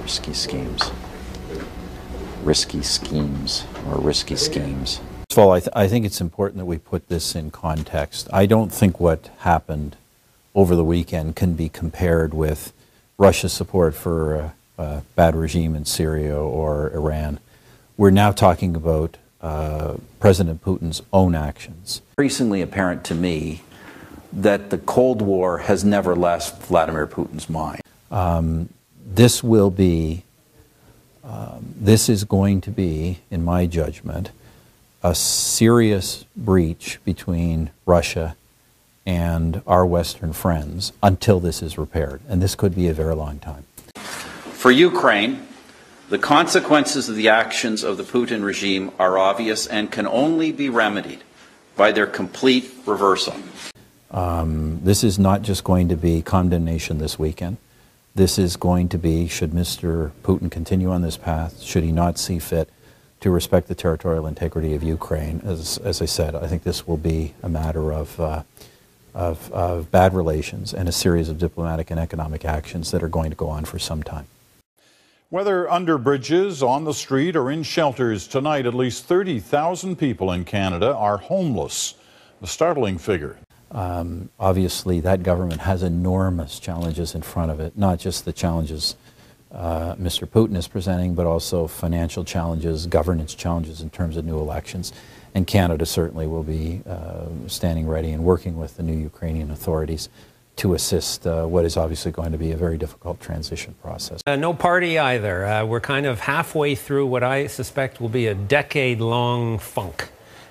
risky schemes. Risky schemes, or risky schemes. First of all, I think it's important that we put this in context. I don't think what happened over the weekend can be compared with Russia's support for a bad regime in Syria or Iran. We're now talking about President Putin's own actions. Increasingly apparent to me that the Cold War has never left Vladimir Putin's mind. This is going to be, in my judgment, a serious breach between Russia and our Western friends until this is repaired. And this could be a very long time. For Ukraine, the consequences of the actions of the Putin regime are obvious and can only be remedied by their complete reversal. This is not just going to be condemnation this weekend. This is going to be, should Mr. Putin continue on this path, should he not see fit to respect the territorial integrity of Ukraine, as I said, I think this will be a matter of bad relations and a series of diplomatic and economic actions that are going to go on for some time. Whether under bridges, on the street, or in shelters, tonight at least 30,000 people in Canada are homeless. A startling figure. Obviously, that government has enormous challenges in front of it, not just the challenges Mr. Putin is presenting, but also financial challenges, governance challenges in terms of new elections. And Canada certainly will be standing ready and working with the new Ukrainian authorities to assist what is obviously going to be a very difficult transition process. No party either. We're kind of halfway through what I suspect will be a decade-long funk.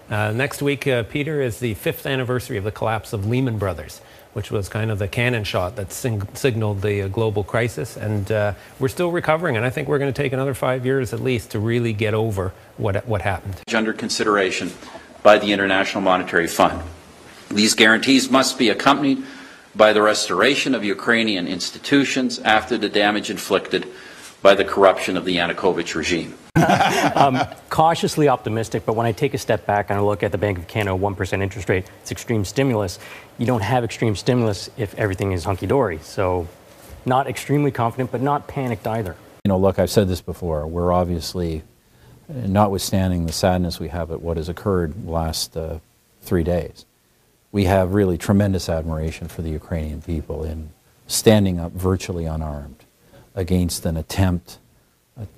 Next week, Peter, is the 5th anniversary of the collapse of Lehman Brothers, which was kind of the cannon shot that signaled the global crisis. And we're still recovering, and I think we're going to take another 5 years at least to really get over what happened. Under consideration by the International Monetary Fund. These guarantees must be accompanied by the restoration of Ukrainian institutions after the damage inflicted by the corruption of the Yanukovych regime. Cautiously optimistic, but when I take a step back and I look at the Bank of Canada 1% interest rate, it's extreme stimulus. You don't have extreme stimulus if everything is hunky-dory. So not extremely confident, but not panicked either. You know, look, I've said this before. We're obviously, notwithstanding the sadness we have at what has occurred the last 3 days, we have really tremendous admiration for the Ukrainian people in standing up virtually unarmed against an attempt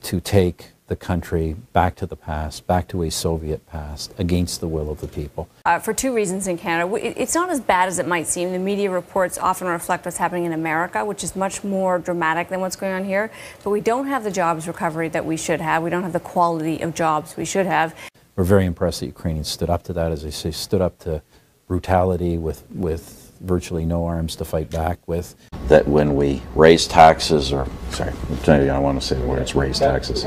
to take the country back to the past, back to a Soviet past, against the will of the people. For 2 reasons in Canada. It's not as bad as it might seem. The media reports often reflect what's happening in America, which is much more dramatic than what's going on here. But we don't have the jobs recovery that we should have. We don't have the quality of jobs we should have. We're very impressed that Ukrainians stood up to that, as I say, stood up to brutality with virtually no arms to fight back with. That when we raise taxes, or, sorry, I don't want to say the words raise taxes.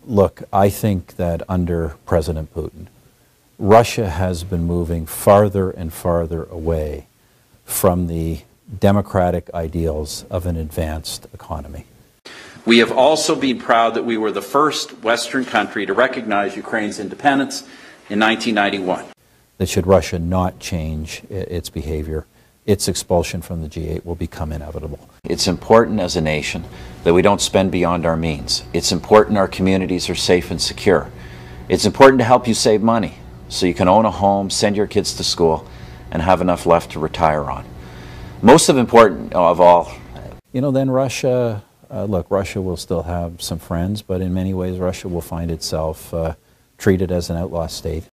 Look, I think that under President Putin, Russia has been moving farther and farther away from the democratic ideals of an advanced economy. We have also been proud that we were the first Western country to recognize Ukraine's independence in 1991. That should Russia not change its behavior, its expulsion from the G8 will become inevitable. It's important as a nation that we don't spend beyond our means. It's important our communities are safe and secure. It's important to help you save money so you can own a home, send your kids to school, and have enough left to retire on. Most important of all, you know, then Russia, look, Russia will still have some friends, but in many ways Russia will find itself treated as an outlaw state.